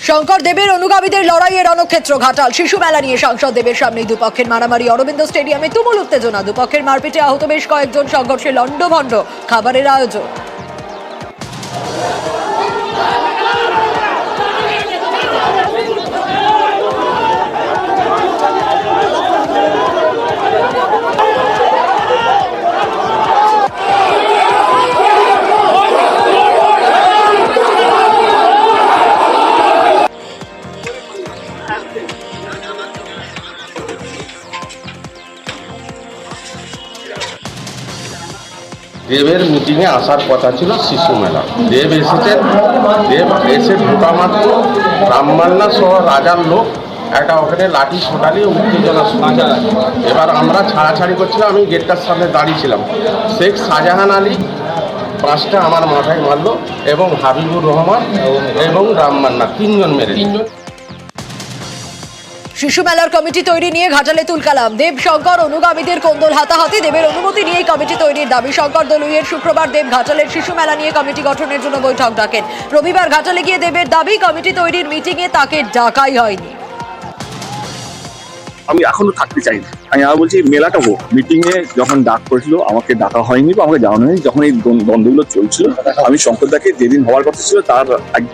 শঙ্কর দেবের অনুগামীদের লড়াইয়ের রণক্ষেত্র ঘাটাল। শিশু মেলা নিয়ে সাংসদ দেবের সামনেই দুপক্ষের মারামারি। অরবিন্দ স্টেডিয়ামে তুমুল উত্তেজনা। দুপক্ষের মারপিটে আহত বেশ কয়েকজন। সংঘর্ষে লণ্ডভণ্ড খাবারের আয়োজন। দেবের মিটিংয়ে আসার কথা ছিল শিশু মেলা। দেব এসে ঢোকা মাত্র রামমান্না সহ রাজার লোক একটা ওখানে লাঠি ছোটালি উত্তেজনা শুরু হয়। এবার আমরা ছাড়াছাড়ি করছিলাম, আমি গেটটার সামনে দাঁড়িয়েছিলাম। শেখ শাহজাহান আলী পাঁচটা আমার মাথায় মারলো এবং হাবিবুর রহমান এবং রামমান্না তিনজন মেরে। শিশু মেলার কমিটি তৈরি নিয়ে ঘাটালে তুলকালাম। দেব শঙ্কর অনুগামীদের কোন্দল হাতাহাতি। দেবের অনুমতি নিয়েই কমিটি তৈরির দাবি শঙ্কর দলুইয়ের। শুক্রবার দেব ঘাটালের শিশু মেলা নিয়ে কমিটি গঠনের জন্য বৈঠক ডাকেন। রবিবার ঘাটালে গিয়ে দেবের দাবি কমিটি তৈরির মিটিংয়ে তাকে ডাকাই হয়নি। আমি এখনো থাকতে চাই না। আমি আবার বলছি মেলাটা হোক, মিটিং এ যখন ডাক করেছিল আমাকে ডাকা হয়নি বা আমাকে জানানো হয়নি। যখন এই দ্বন্দ্বগুলো চলছিল আমি শঙ্করদাকে যেদিন হওয়ার কথা ছিল তার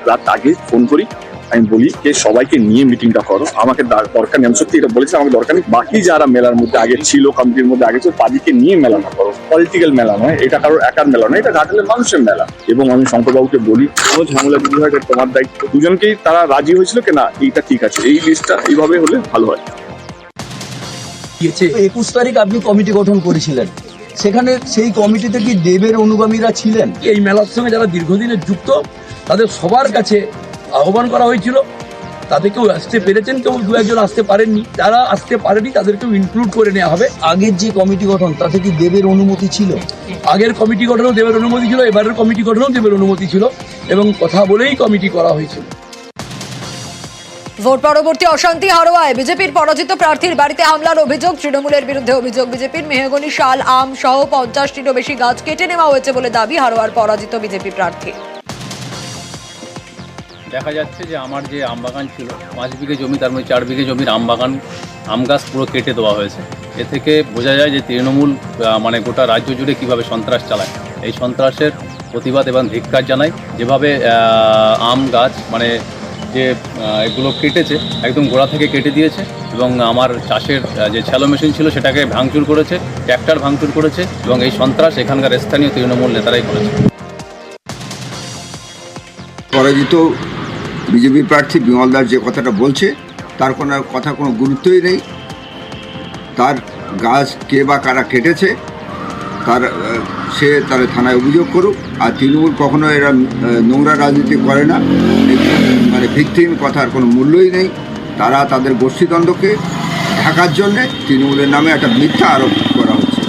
রাত আগে ফোন করি। আমি বলি যে সবাইকে নিয়ে মিটিংটা করো, আমাকে দরকার নেই। আমি সত্যি এটা বলেছি, আমাকে দরকার নেই। বাকি যারা মেলার মধ্যে আগে ছিল, কমিটির মধ্যে আগে ছিল, তাদেরকে নিয়ে মেলাটা করো। পলিটিক্যাল মেলা নয়, এটা কারোর একার মেলা নয়, এটা ঘাটালের মানুষের মেলা। এবং আমি শঙ্করবাবুকে বলি কোনো ঝামেলা যদি হয় তোমার দায়িত্ব। দুজনকেই তারা রাজি হয়েছিল কি না এইটা ঠিক আছে, এই লিস্টটা এইভাবে হলে ভালো হয়। 21 তারিখ আপনি কমিটি গঠন করেছিলেন, সেখানে সেই কমিটিতে কি দেবের অনুগামীরা ছিলেন? এই মেলার সঙ্গে যারা দীর্ঘদিনের যুক্ত তাদের সবার কাছে আহ্বান করা হয়েছিল। তাতে কেউ আসতে পেরেছেন, কেউ দু একজন আসতে পারেননি। যারা আসতে পারেনি তাদেরকেও ইনক্লুড করে নেওয়া হবে। আগের যে কমিটি গঠন তাতে কি দেবের অনুমতি ছিল? আগের কমিটি গঠনেও দেবের অনুমতি ছিল, এবারের কমিটি গঠনেও দেবের অনুমতি ছিল এবং কথা বলেই কমিটি করা হয়েছিল। ভোট পরবর্তী অশান্তি হারোয়ায় বিজেপির পরাজিত প্রার্থীর বাড়িতে হামলার অভিযোগ। তৃণমূলের বিরুদ্ধে অভিযোগ বিজেপির মেহগনি, শাল, আম সহ 50টিরও বেশি গাছ কেটে নেওয়া হয়েছে বলে দাবি হারোয়ার পরাজিত বিজেপি প্রার্থী। দেখা যাচ্ছে যে আমার যে আম বাগান ছিল 5 বিঘে জমি, তার মধ্যে 4 বিঘে জমির আম বাগান, আম গাছ পুরো কেটে দেওয়া হয়েছে। এ থেকে বোঝা যায় যে তৃণমূল মানে গোটা রাজ্য জুড়ে কীভাবে সন্ত্রাস চালায়। এই সন্ত্রাসের প্রতিবাদ এবং ধিক্কার জানাই। যেভাবে আম গাছ মানে যে এগুলো কেটেছে, একদম গোড়া থেকে কেটে দিয়েছে এবং আমার চাষের যে শ্যালো মেশিন ছিল সেটাকে ভাঙচুর করেছে, ট্র্যাক্টর ভাঙচুর করেছে এবং এই সন্ত্রাস এখানকার স্থানীয় তৃণমূল নেতারাই করেছে। পরাজিত বিজেপি প্রার্থী বিমল দাস যে কথাটা বলছে তার কোনো গুরুত্বই নেই। তার গাছ কে বা কারা কেটেছে সে তার থানায় অভিযোগ করুক। আর তৃণমূল কখনো এরা নোংরা রাজনীতি করে না, মানে ভিত্তিহীন কথার কোনো মূল্যই নেই। তারা তাদের গোষ্ঠীদ্বন্দ্বকে ঢাকার জন্যে তৃণমূলের নামে একটা মিথ্যা আরোপ করা হচ্ছে।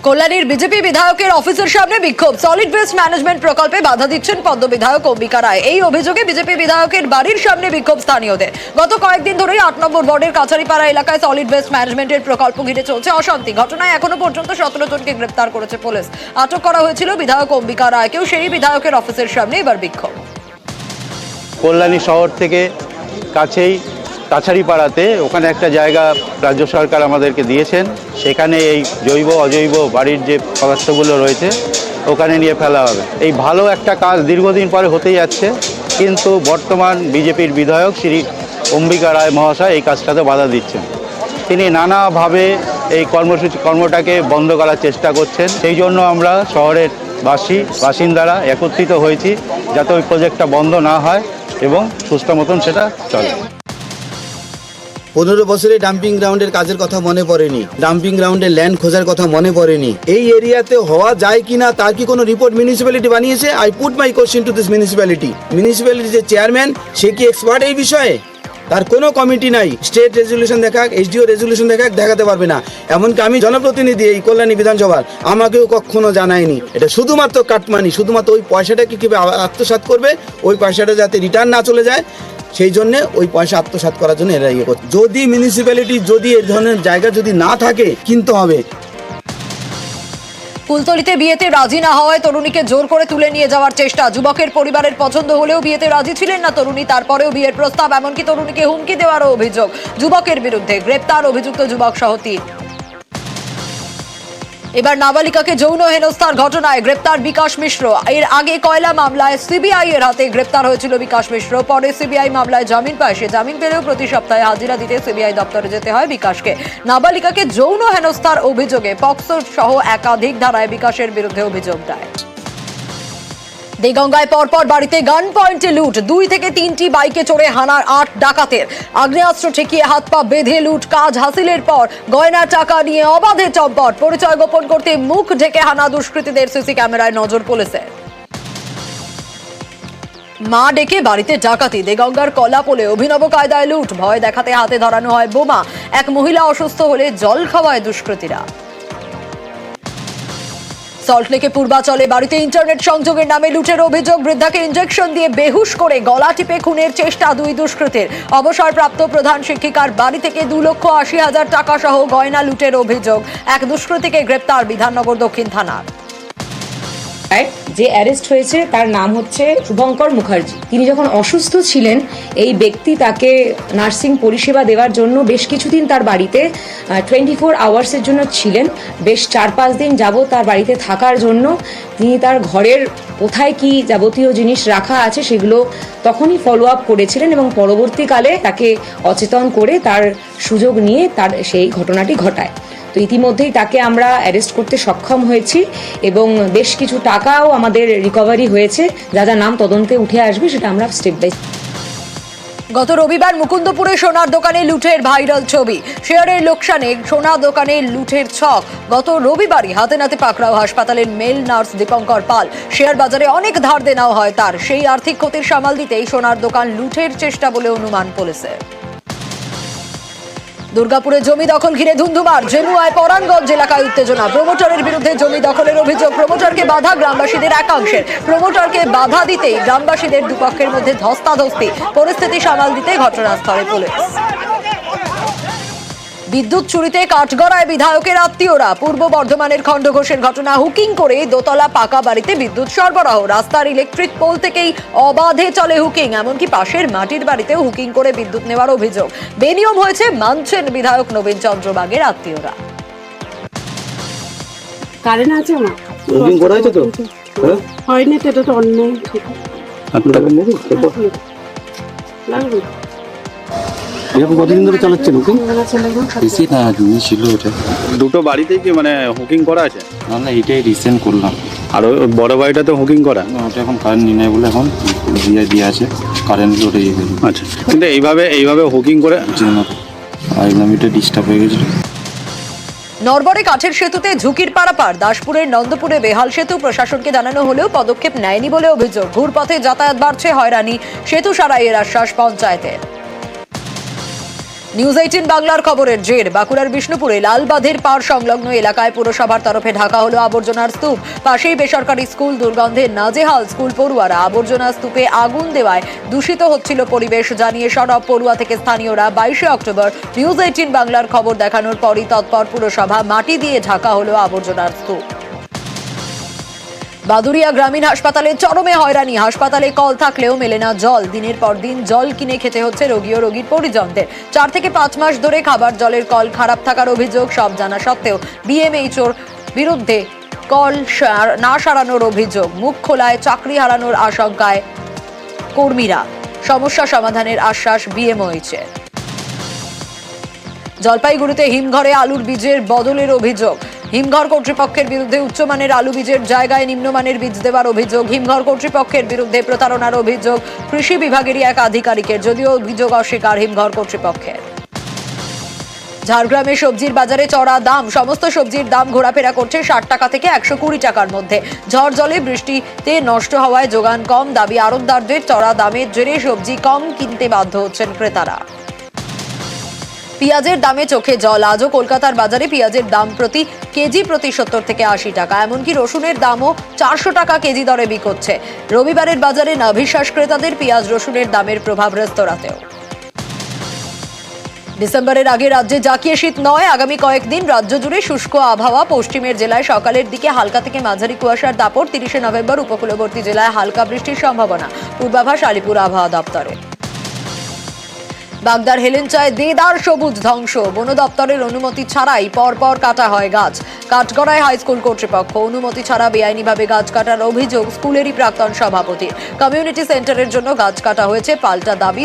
কল্যাণীর বিজেপি বিধায়কের অফিসের সামনে বিক্ষোভ। সলিড ওয়েস্ট ম্যানেজমেন্ট প্রকল্পে বাধা দিচ্ছেন পদ্ম বিধায়ক অম্বিকা রায়। এই অভিযোগে বিজেপি বিধায়কের বাড়ির সামনে বিক্ষোভ স্থানীয়দের। গত কয়েকদিন ধরেই 8 নম্বর ওয়ার্ডের কাছারিপাড়া এলাকায় সলিড ওয়েস্ট ম্যানেজমেন্টের প্রকল্প ঘিরে চলছে অশান্তি। ঘটনায় এখনো পর্যন্ত 17 জনকে গ্রেপ্তার করেছে পুলিশ। আটক করা হয়েছিল বিধায়ক অম্বিকা রায়কেও। সেই বিধায়কের অফিসের সামনে এবার বিক্ষোভ। কল্যাণী শহর থেকে কাছেই কাছারিপাড়াতে ওখানে একটা জায়গা রাজ্য সরকার আমাদেরকে দিয়েছেন। সেখানে এই জৈব অজৈব বাড়ির যে পদার্থগুলো রয়েছে ওখানে নিয়ে ফেলা হবে। এই ভালো একটা কাজ দীর্ঘদিন পরে হতে যাচ্ছে, কিন্তু বর্তমান বিজেপির বিধায়ক শ্রী অম্বিকা রায় মহাশয় এই কাজটাতে বাধা দিচ্ছেন। তিনি নানাভাবে এই কর্মটাকে বন্ধ করার চেষ্টা করছেন। সেই জন্য আমরা শহরের বাসিন্দারা একত্রিত হয়েছি যাতে ওই প্রজেক্টটা বন্ধ না হয় এবং সুস্থ মতন সেটা চলে। 15 বছরে ডাম্পিং গ্রাউন্ডের কাজের কথা মনে পড়েনি, ডাম্পিং গ্রাউন্ডের ল্যান্ড খোঁজার কথা মনে পড়েনি। এই এরিয়াতে হওয়া যায় কিনা তার কি কোনো রিপোর্ট মিউনিসিপ্যালিটি বানিয়েছে? I put my question to this municipality. মিউনিসিপ্যালিটির যে চেয়ারম্যান সে কি এক্সপার্ট এই বিষয়ে? তার কোনো কমিটি নাই। স্টেট রেজলিউশন দেখাক, এইচডিও রেজলিউশন দেখাতে পারবে না। এমনকি আমি জনপ্রতিনিধি এই কল্যাণী বিধানসভার, আমাকেও কখনো জানায়নি। এটা শুধুমাত্র কাটমানি, শুধুমাত্র ওই পয়সাটাকে কীভাবে আত্মসাৎ করবে, ওই পয়সাটা যাতে রিটার্ন না চলে যায় সেই জন্য ওই পয়সা আত্মসাৎ করার জন্য এরা ইয়ে করছে। যদি মিউনিসিপ্যালিটি যদি এই ধরনের জায়গা যদি না থাকে কিনতে হবে। কুলতলিতে বিয়েতে রাজি না হওয়ায় তরুণীকে জোর করে তুলে নিয়ে যাওয়ার চেষ্টা। যুবকের পরিবারের পছন্দ হলেও বিয়েতে রাজি ছিলেন না তরুণী, তারপরেও বিয়ের প্রস্তাব, এমনকি তরুণীকে হুমকি দেওয়ারও অভিযোগ। যুবকের বিরুদ্ধে গ্রেপ্তার অভিযুক্ত যুবক সহ 3। এবার নাবালিকাকে যৌন হেনস্থার ঘটনায় গ্রেপ্তার বিকাশ মিশ্র। এর আগে কয়লা মামলায় সিবিআই এর হাতে গ্রেপ্তার হয়েছিল বিকাশ মিশ্র। পরে সিবিআই মামলায় জামিন পায়। সে জামিন পেলেও প্রতি সপ্তাহে হাজিরা দিতে সিবিআই দপ্তরে যেতে হয় বিকাশকে। নাবালিকাকে যৌন হেনস্থার অভিযোগে পক্সো সহ একাধিক ধারায় বিকাশের বিরুদ্ধে অভিযোগ দেয়। দেগঙ্গায় পরপর বাড়িতে গান পয়েন্টে লুট, 2 থেকে 3টি বাইকে চড়ে হানার 8 ডাকাতের। আগ্নেয়াস্ত্র ঠেকিয়ে হাত পা বেঁধে লুট কাজ হাসিলের পর গয়না টাকা নিয়ে অবাধে চম্পট। পরিচয় গোপন করতে মুখ ঢেকে হানা দুষ্কৃতীদের সিসি ক্যামেরায় নজর পুলিশের। মা ডেকে বাড়িতে ডাকাতি, দেগঙ্গার কলাপোলে অভিনব কায়দায় লুট, ভয় দেখাতে হাতে ধরানো হয় বোমা। এক মহিলা অসুস্থ হলে জল খাওয়ায় দুষ্কৃতীরা। সল্টলেকে পূর্বাচলে বাড়িতে ইন্টারনেট সংযোগের নামে লুটের অভিযোগ। বৃদ্ধাকে ইনজেকশন দিয়ে বেহুশ করে গলা টিপে খুনের চেষ্টা 2 দুষ্কৃতীর। অবসরপ্রাপ্ত প্রধান শিক্ষিকার বাড়ি থেকে 2,80,000 টাকা সহ গয়না লুটের অভিযোগ। এক দুষ্কৃতীকে গ্রেপ্তার বিধাননগর দক্ষিণ থানার। যে অ্যারেস্ট হয়েছে তার নাম হচ্ছে শুভঙ্কর মুখার্জি। তিনি যখন অসুস্থ ছিলেন এই ব্যক্তি তাকে নার্সিং পরিষেবা দেওয়ার জন্য বেশ কিছুদিন তার বাড়িতে 24 আওয়ার্সের জন্য ছিলেন। বেশ 4-5 দিন যাবত তার বাড়িতে থাকার জন্য তিনি তার ঘরের কোথায় কি যাবতীয় জিনিস রাখা আছে সেগুলো তখনই ফলো আপ করেছিলেন এবং পরবর্তীকালে তাকে অচেতন করে তার সুযোগ নিয়ে তার সেই ঘটনাটি ঘটায়। তো ইতিমধ্যেই তাকে আমরা অ্যারেস্ট করতে সক্ষম হয়েছি এবং বেশ কিছু টাকাও আমাদের রিকভারি হয়েছে। যা যা নাম তদন্তে উঠে আসবে সেটা আমরা স্টেপ বাই। গত রবিবার মুকুন্দপুরে সোনার দোকানে লুটের ভাইরাল ছবি। শেয়ারের লোকসানে সোনা দোকানে লুটের ছক। গত রবিবারই হাতে নাতে পাকড়াও হাসপাতালের মেল নার্স দীপঙ্কর পাল। শেয়ার বাজারে অনেক ধার দেনাও হয় তার। সেই আর্থিক ক্ষতির সামাল দিতেই সোনার দোকান লুটের চেষ্টা বলে অনুমান পুলিশের। দুর্গাপুরে জমি দখল ঘিরে ধুন্ধুমার। জেনুয়ায় পরাণগঞ্জ এলাকায় উত্তেজনা। প্রমোটরের বিরুদ্ধে জমি দখলের অভিযোগ। প্রমোটরকে বাধা গ্রামবাসীদের একাংশের। প্রমোটরকে বাধা দিতেই গ্রামবাসীদের দুপক্ষের মধ্যে ধস্তাধস্তি। পরিস্থিতি সামাল দিতে ঘটনাস্থলে পুলিশ। বিদ্যুৎ চুরিতে কাঠগড়ায় বিধায়কের আত্মীয়রা। পূর্ব বর্ধমানের খণ্ডঘোষের ঘটনা। হুকিং করে দোতলা পাকা বাড়িতে বিদ্যুৎ সরবরাহ। রাস্তার ইলেকট্রিক পোল থেকেই অবাধে চলে হুকিং। এমনকি পাশের মাটির বাড়িতেও হুকিং করে বিদ্যুৎ নেওয়ার অভিযোগ। বেনিয়ম হয়েছে মানছেন বিধায়ক নবীন চন্দ্র বাগের আত্মীয়রা। কারেন্ট আছে না, হুকিং করা হয়েছে তো হয়নি, তো এটা তো অন্যায়। লাগবে এরকম কতদিন ধরে চালাচ্ছেন হুকিং? বেশি না, জমি ছিল ওটা। দুটো বাড়িতেই কি মানে হুকিং করা আছে? না, এটাই রিসেন্ট করলাম। আর ওই বড় বাড়িটাতে হুকিং করা? ওটা এখন কারেন্ট নিয়ে নেয় বলে এখন দিয়ে আছে কারেন্ট ওটা। আচ্ছা, কিন্তু এইভাবে হুকিং করে এটা ডিস্টার্ব হয়ে গেছিল। নরবরে কাঠের সেতুতে ঝুঁকির পারাপার। দাসপুরের নন্দপুরে বেহাল সেতু। প্রশাসনকে জানানো হলেও পদক্ষেপ নেয়নি বলে অভিযোগ। ঘুরপথে যাতায়াত বাড়ছে, হয়রানি। সেতু সারাইয়ের আশ্বাস পঞ্চায়েতের। নিউজ 18 বাংলার খবরের জের। বাঁকুড়ার বিষ্ণুপুরে লালবাঁধের পাড় সংলগ্ন এলাকায় পুরসভার তরফে ঢাকা হলো আবর্জনার স্তূপ। পাশেই বেসরকারি স্কুল। দুর্গন্ধে নাজেহাল স্কুল পড়ুয়ারা। আবর্জনা স্তূপে আগুন দেওয়ায় দূষিত হচ্ছিল পরিবেশ জানিয়ে সরব পড়ুয়া থেকে স্থানীয়রা। 22 অক্টোবর নিউজ 18 বাংলার খবর দেখানোর পরই তৎপর পুরসভা। মাটি দিয়ে ঢাকা হলো আবর্জনার স্তূপ। বাদুরিয়া গ্রামীণ হাসপাতালে চরমে হয়রানি। হাসপাতালে কল থাকলেও মেলে না জল। দিনের পর দিন জল কিনে খেতে হচ্ছে রোগী ও রোগীর পরিজনদের। 4 থেকে 5 মাস ধরে খাবার জলের কল খারাপ থাকার অভিযোগ। সব জানা সত্ত্বেও বিএমএইচওর বিরুদ্ধে কল না সারানোর অভিযোগ। মুখ খোলায় চাকরি হারানোর আশঙ্কায় কর্মীরা। সমস্যা সমাধানের আশ্বাস বিএমএইচের। জলপাইগুড়িতে হিমঘরে আলুর বীজের বদলের অভিযোগ। হিমঘর কর্তৃপক্ষের বিরুদ্ধে উচ্চমানের আলু বীজের জায়গায় নিম্নমানের বীজ দেওয়ার অভিযোগ। হিমঘর কর্তৃপক্ষের বিরুদ্ধে প্রতারণার অভিযোগ কৃষি বিভাগেরই এক আধিকারিকের, যদিও অভিযোগ অস্বীকার হিমঘর কর্তৃপক্ষের। ঝাড়গ্রামে সবজির বাজারে চড়া দাম। সমস্ত সবজির দাম ঘোরাফেরা করছে 60 টাকা থেকে 120 টাকার মধ্যে। ঝড় জলে বৃষ্টিতে নষ্ট হওয়ায় যোগান কম। দাবি আড়তদারদের। চড়া দামের জেরে সবজি কম কিনতে বাধ্য হচ্ছেন ক্রেতারা। পেঁয়াজের দামে চোখে জল। আজও কলকাতার বাজারে পেঁয়াজের দাম কেজি প্রতি 70 থেকে 80 টাকা। এমনকি রসুনের দামও 400 টাকা কেজি দরে বিকোচ্ছে। রবিবারের বাজারে নাভিশ্বাস ক্রেতাদের। পেঁয়াজ রসুনের দামের প্রভাব রেস্তোরাঁতেও। ডিসেম্বরের আগে রাজ্যে জাঁকিয়ে শীত নয়, আগামী কয়েকদিন রাজ্য জুড়ে শুষ্ক আবহাওয়া। পশ্চিমের জেলায় সকালের দিকে হালকা থেকে মাঝারি কুয়াশার দাপট। 30শে নভেম্বর উপকূলবর্তী জেলায় হালকা বৃষ্টির সম্ভাবনা, পূর্বাভাস আলিপুর আবহাওয়া দপ্তরে। বাগদার হেলেঞ্চায় দেদার সবুজ ধ্বংস, বন দপ্তরের অনুমতি ছাড়াই পরপর কাটা হয় গাছ। কাঠগড়ায় হাই স্কুল কর্তৃপক্ষ অনুমতি ছাড়া বেআইনিভাবে গাছ কাটার অভিযোগ স্কুলেরই প্রাক্তন সভাপতির। কমিউনিটি সেন্টারের জন্য গাছ কাটা হয়েছে, পাল্টা দাবি